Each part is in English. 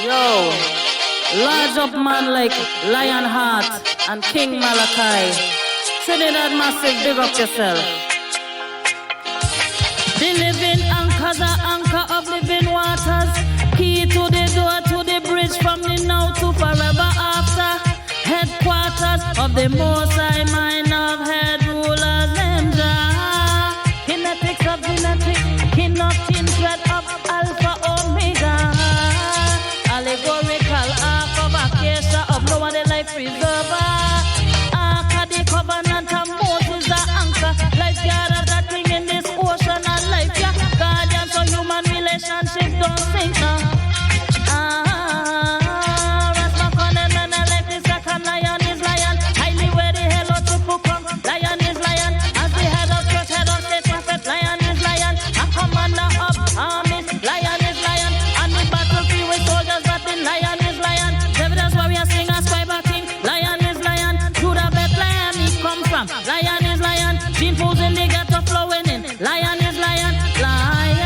Yo, large up man like Lionheart and King Malachi. Trinidad massive, big up yourself. The living anchors are anchor of living waters. Key to the door, to the bridge from the now to forever after. Headquarters of the Most High mind of head rulers and Jah. Kinetics of genetic, kin of kindred of Alpha Omega. Allegorical ark of Acacia of Noah the life preserver. Ark of the covenant of Moses the anchor. Lifeguard of that thing in this ocean and life, yeah. Guardian so human relationship don't sink now. Lion is lion, highly worthy, hello to Pukong. Lion is lion, as the head of church, head of state prophet. Lion is lion, a commander of armies. Lion is lion, on the battlefield with soldiers battling. Lion is lion, evidence warrior singer, scribe king. Lion is lion, Judah Bethlehem he come from. Lion is lion, gene pools in the ghetto flowing in. Lion is lion, lion.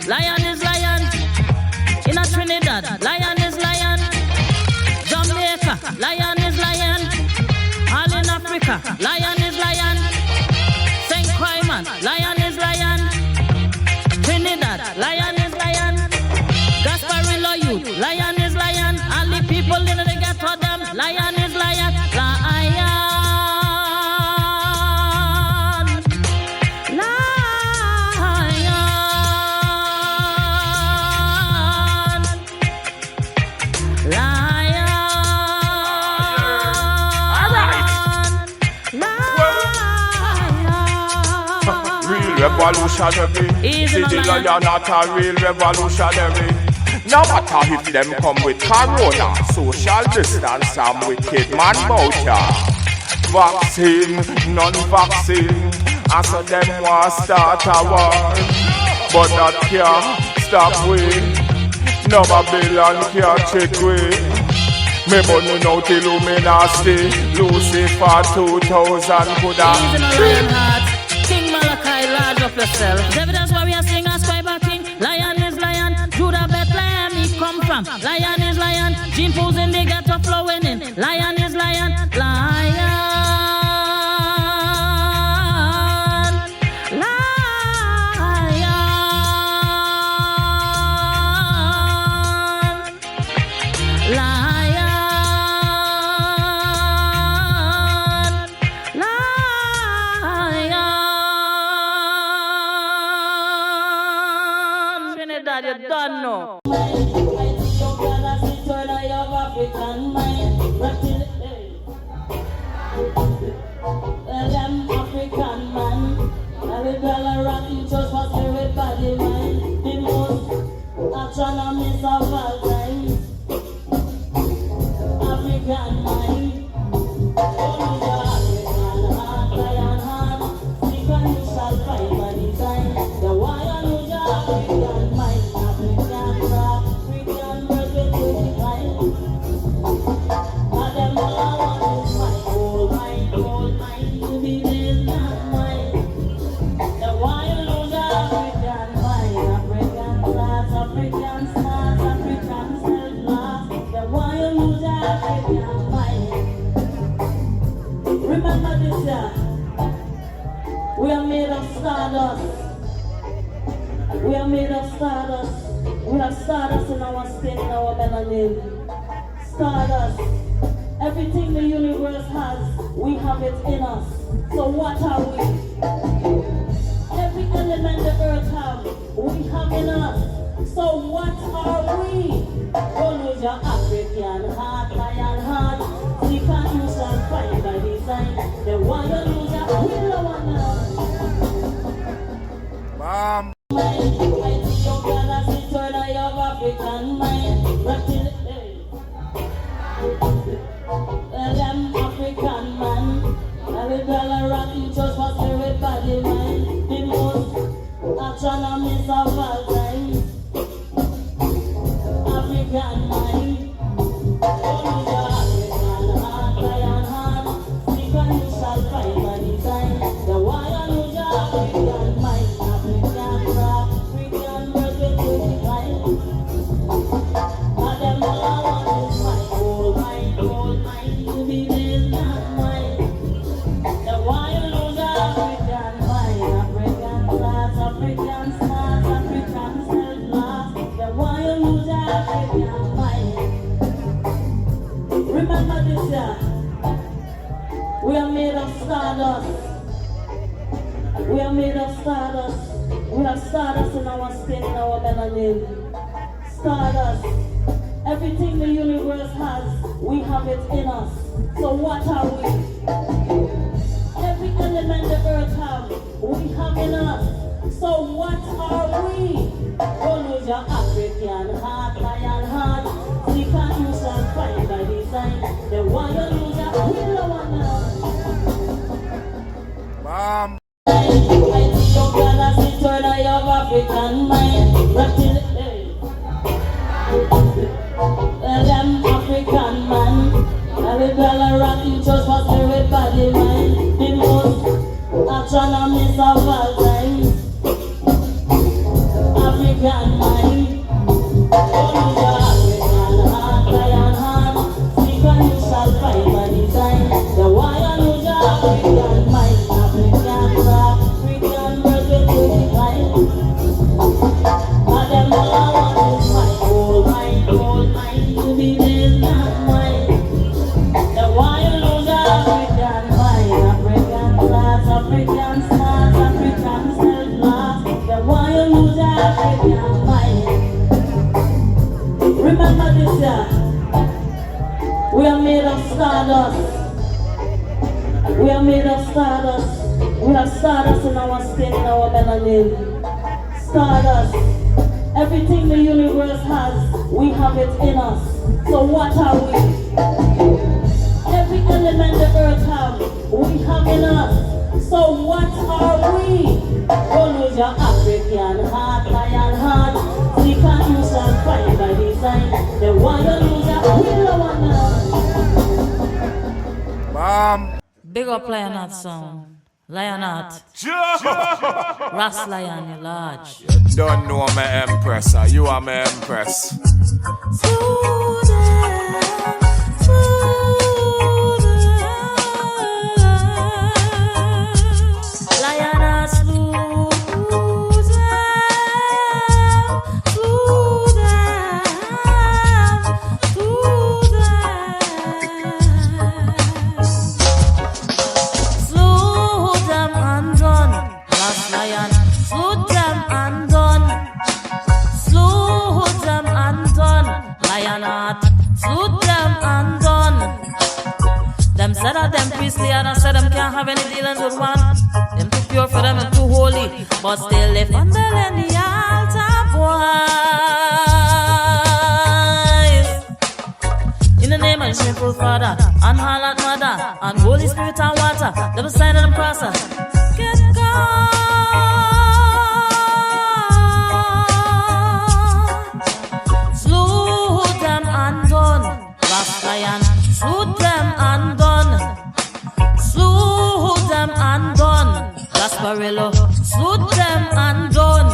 Lion is lion in a Trinidad. Lion is lion. Jamaica. Lion is lion. All in Africa. Lion is lion. Saint Croix. Lion is lion. Trinidad. Lion is lion. Gasparillo youth. Lion is lion. All the people in the ghetto them. Lion is lion. Lion. Revolutionary. See the lion not a real revolutionary. No matter if them come with corona, social distance and wicked man boucher. Vaccine, non-vaccine, and so them want start a war. But that can't stop we. No Babylon can't check we. Me burning out Illuminati, Lucifer 2000 coulda. King Malachi, large of yourself. Evidence warrior singer, scribe king. Lion is lion, Judah Bethlehem he come from. Lion is lion, gene pools in the ghetto flowing in. Lion is lion, lion. You don't know. Them African man, every girl around just for spirit body mind. The most astronomist of all time. African mind. Only the African heart, lion heart. Seek and you shall find by design. The wire lose your African mind. African birth will take decline. But them all I want is my gold mine to be this not mine. The wire lose your African mind. African class, African stars, African self-love. The wire lose your African mind. Remember this year, we are made of stardust. We are made of stardust. We have stardust in our skin, in our melanin. Stardust. Everything the universe has, we have it in us. So what are we? Every element the earth has, we have in us. So what are we? Don't lose your African heart, lion heart. Seek and you shall find by design. The one you lose your will one now. Mom. African mind, them African man, stardust. We are made of stardust. We have stardust in our skin, in our melanin. Stardust. Everything the universe has, we have it in us. So what are we? Every element the earth has, we have in us. So what are we? Don't lose your African heart, lion heart. We can't you shall find by design. Then why you lose your willow one now? Mom. I see your brothers in turn of your African mind. Reptil, them African man. Every bell rocking church for spirit body mind. The most astronomist of all time. African mind. Only your African heart, lion heart. Seek and you shall find my design. The why you lose your African mind. African rock, African birds will do decline. And them all I want is my gold mind to be this not mine. The why you lose your African mind. African class, African stars, African self-love. The why you lose your African mind. Remember this year, we are made of stardust. We are made of stardust. We have stardust in our skin, in our melanin. Stardust. Everything the universe has, we have it in us. So what are we? Every element the earth has, we have in us. So what are we? Don't lose your African heart, lion heart. We can't you shall find by design. Then why you lose your willow one now? Mom. Big up Lionheart sound. Lionheart. Ras Lion, you large. You don't know my Empress, you are my Empress. Said that them priestly and I said them can't have any dealings with one. Them too pure for them and too holy, but still they fondling the altar boys. In the name of the shameful Father, and Harlot Mother, and Holy Spirit and water, double sign of the process. Get gone. Slew them and done. Last lion, slew them and done. Slew them and done. Gasparillo, slew them and done.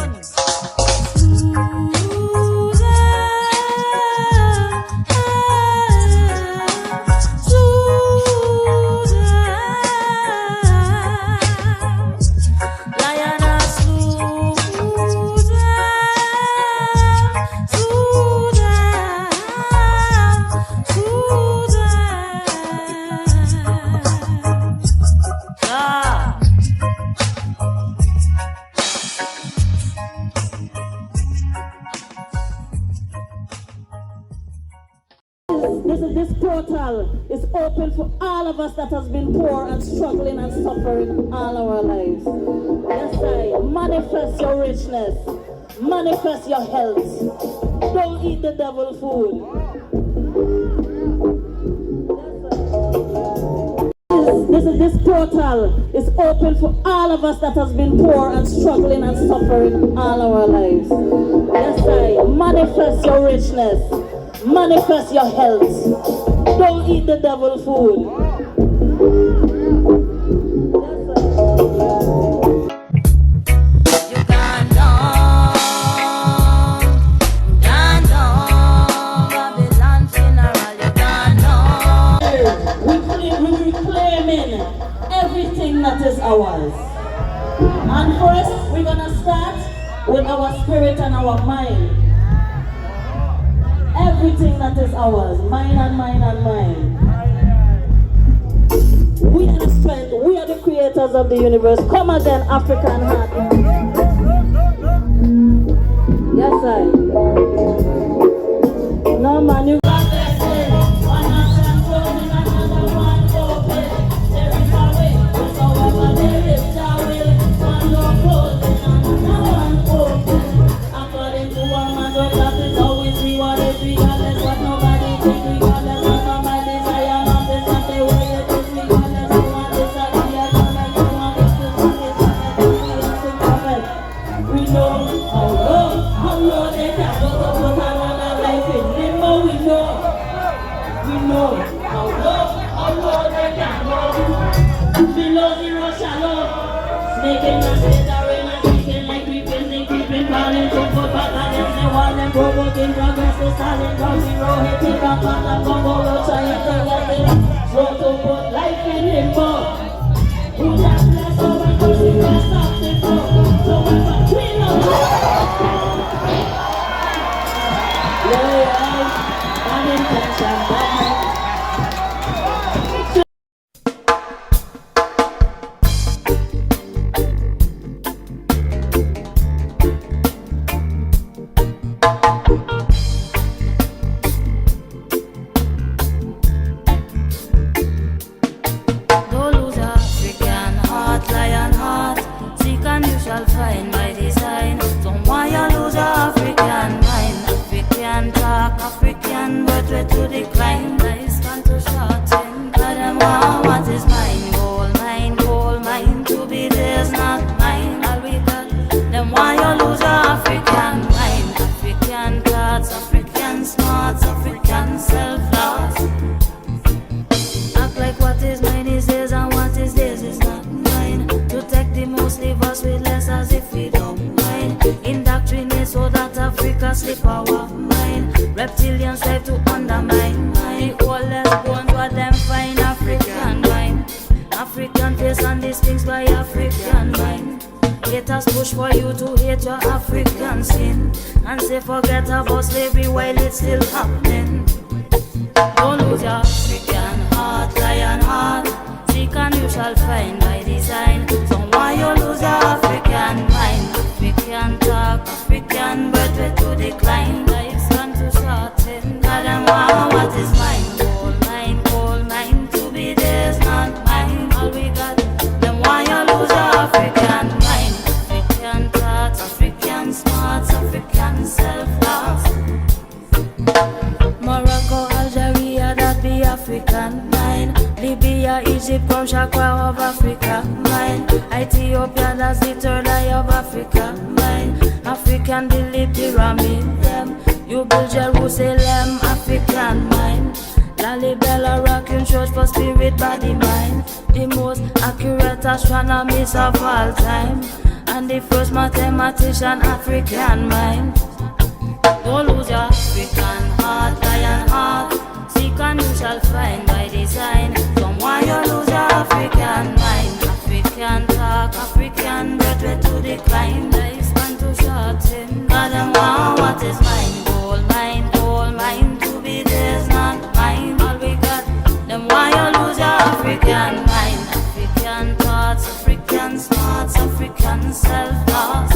This portal is open for all of us that has been poor and struggling and suffering all our lives. Yes, I manifest your richness, manifest your health. Don't eat the devil food. This portal is open for all of us that has been poor and struggling and suffering all our lives. Yes, I manifest your richness. Manifest your health. Don't eat the devil food. You gone down, Babylon funeral, you gone down. We're reclaiming everything that is ours. And first, we're gonna start with our spirit and our mind. Everything that is ours, mine and mine and mine. We are the creators of the universe. Come again, African heart. Yes, I. No man, you got that thing. One hand closing, another one open. There is a way, whatsoever there is, there will. One door closing, another one open. According to one man, God, that is how we see what is regardless what nobody thinks, regardless what nobody desire. Not this, not the way it is, regardless who want this, I be a man, I don't want this, this, this, this, we know how low they can go to put another life in limbo. We know how low they can go. Below zero shallow, snaking and slithering and shaking like creeping, they creeping, falling to foot back against the wall and provoking progress. They stalling from zero, hitting back on the combo, trying to get it. So to put life in limbo. Who just bless over cause we can't stop the flow. So we're between us. Yeah, bad intention, bad mind. Don't lose your African heart, lion heart. Seek and you shall find by design. Don't want you lose your African mind. African talk, African birthright to decline. Nice fun to shorten. But them what is mine? Gold mine to be theirs, not mine. All we got. Them want you lose your African mind. African thoughts, African smarts, African self-loss. Act like what is mine is theirs and what is theirs is not mine. To take the most, leave us with less as if we don't mind. Indoctrinate so that Africa slip our mind. Reptilians strive to undermine mine. The oldest bones what them find African mind. African face and these things by African mind. Haters push for you to hate your African skin and say forget about slavery while it's still happening. Don't lose your African heart, lion heart. Seek and you shall find by design. Don't want you lose your African mind. African talk, African birthright to decline. Life's gone to shorten. God them want what is mine. Gold mine to be theirs, not mine. All we got. Them want you lose your African mind. African thoughts, African smarts, African self-loss. Morocco, Algeria, that be African mine. Libya, Egypt, come Shakwa of Africa mine. Ethiopia, that's the third eye of Africa mine. African build pyramid, them. You build Jerusalem, African mine. Lalibela, rocking church for spirit, body, mind. The most accurate astronomist of all time. And the first mathematician, African mind. Don't lose your African heart, lion heart. Seek and you shall find by design. Don't want you lose your African mind. African talk, African birthright to decline. Life's gone to shorten. God them want what is mine. Gold mine to be theirs, not mine. All we got. Them want you lose your African mind. African thoughts, African smarts, African self-loss.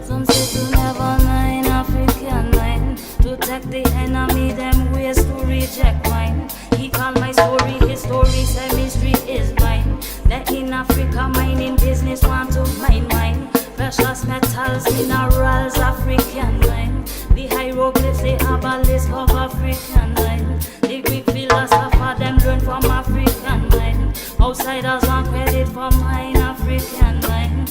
Some say to never mind African mind. To take the enemy, them ways to reject mine. He call my story, his story, say mystery is mine. They in Africa mining business want to mine mine. Precious metals, minerals, African mine. The hieroglyphs, the abelisks of African mine. The Greek philosopher, them learn from African mine. Outsiders want credit for mine, African mine.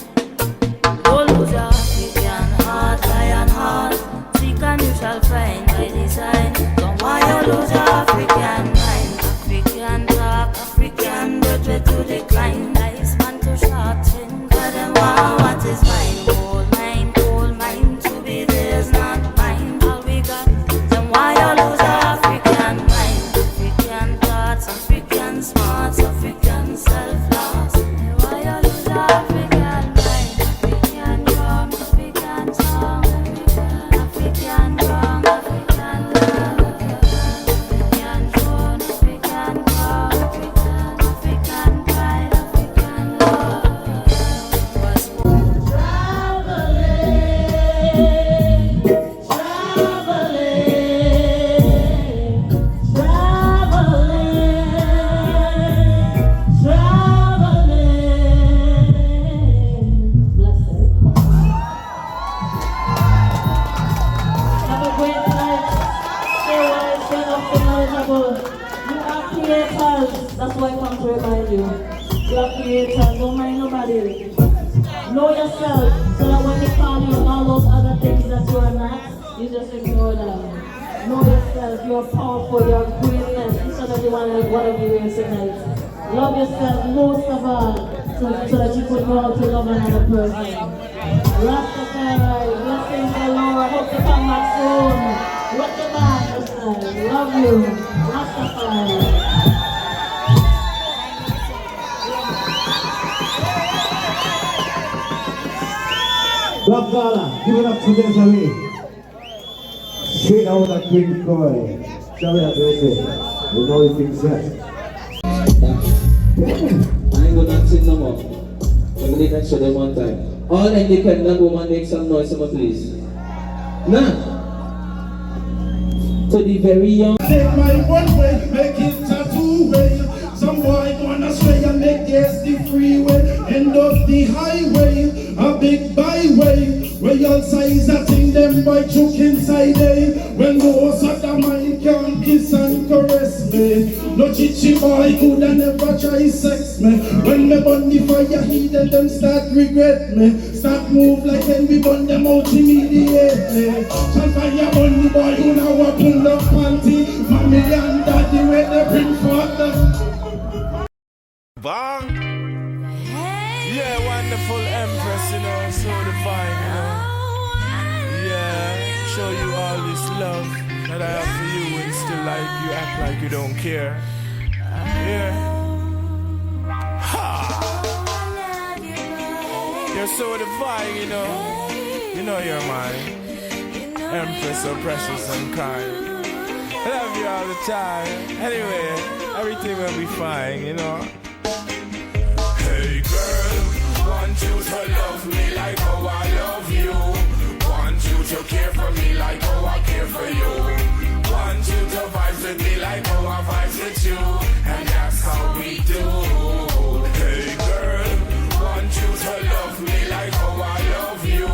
Don't lose your African heart, lion heart. Seek and you shall find by design. Don't want you lose your African mind. African talk, African birthright to decline. Nice man to shorten. God them want what is mine. Gold mine to be theirs, not mine. All we got. Them want you lose your African mind. African thoughts, African smarts, African self-loss. Why you lose your African mind? African drum, African song, African drum, African love, African throne, African power, African pride, African boy come to remind you. You're a creator, don't mind nobody. Know yourself, so that when they call you all those other things that you are not, you just ignore them. Know yourself, you're powerful, you're greatness, instead of the whatever you're doing tonight. Love yourself most of all, so that you could go out to love another person. Rastafari, blessings the Lord, hope to come back soon. What the man, love you, Rastafari. Black Gala, give it up to Dezarie. Straight out of King Coy. Shall we have this? We know you think so. I ain't gonna sing no more. Let me next show them one time. All independent women make some noise, some please. Nah. To the very young. Take my one way, make it a two way. Some boy gonna stray and make yes the freeway. End up the highway, a big byway. Where your size a thing them boy choke inside eh. When most of the man can kiss and caress me. No chichi boy coulda never try sex me. When me burn the fire heat and them start regret me. Start move like when we burn them out immediately. Shall fire burn the boy who now a pull up panty. Mommy and daddy where they bring forth the Bang! Yeah, wonderful Empress, you know, so divine, you know. Yeah, show you all this love that I have for you and still like you act like you don't care. Yeah. Ha! You're so divine, you know. You know you're mine. Empress so precious and kind. I love you all the time. Anyway, everything will be fine, you know. Hey girl, want you to love me like how I love you. Want you to care for me like how I care for you. Want you to vibe with me like how I vibe with you. And that's how we do. Hey girl, want you to love me like how I love you.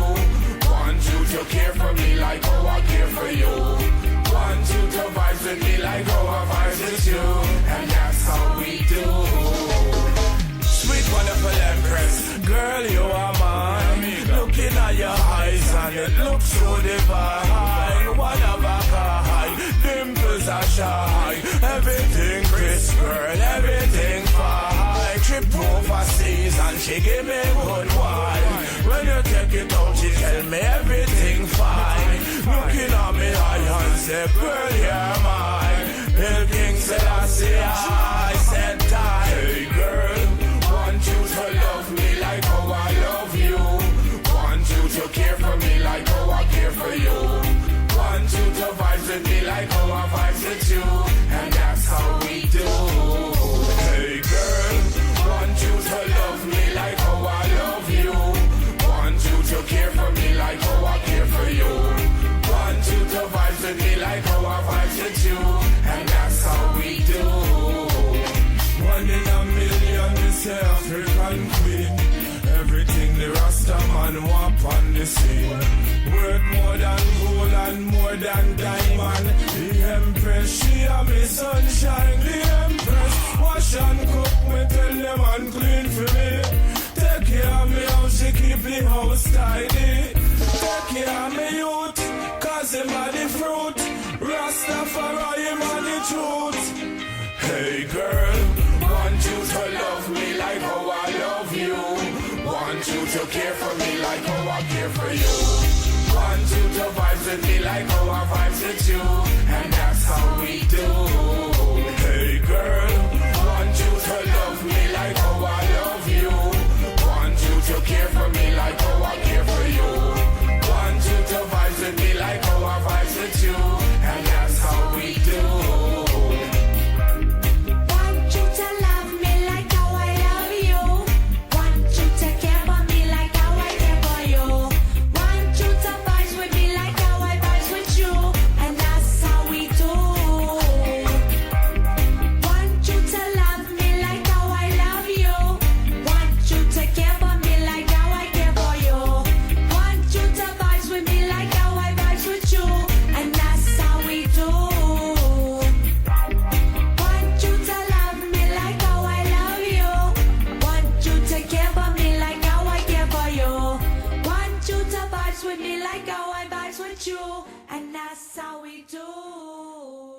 Want you to care for me like how I care for you. Want you to vibe with me like how I vibe with you. And that's how we do. Sweet wonderful Empress, girl you are mine. Looking at your eyes and it looks so divine. One of a kind, dimples are shy. Everything crisp, girl, everything fine. Trip overseas and she give me good wine. When you take it out, she tell me everything fine. Looking at me eye and say, girl you're mine. Bill King said I said die. Hey girl, want you to love me like how I love you. Want you to care for me like how I care for you. Want you to vibe with me like how I vibe with you. And that's how we do. Hey girl, want you to love me like how I love you. Want you to care for me like how I care for you. Want you to vibe with me like how I vibe with you. And that's how we do. One in a million, this African queen. Everything the Rasta man want on the scene. Worth more than gold and more than diamond. The Empress, she a me sunshine. The Empress, wash and cook me, tell them and clean for me. Take care of me how she keep the house tidy. Take care of me youth, cause him a the fruit. Rastafari, him a the truth. Hey girl, want you to love me like how I love you. Want you to care for me like how I care for you. Want you to vibe with me like how I vibe with you. And that's how we do. Hey girl, want you to love me like how I like how I vibes with you, and that's how we do.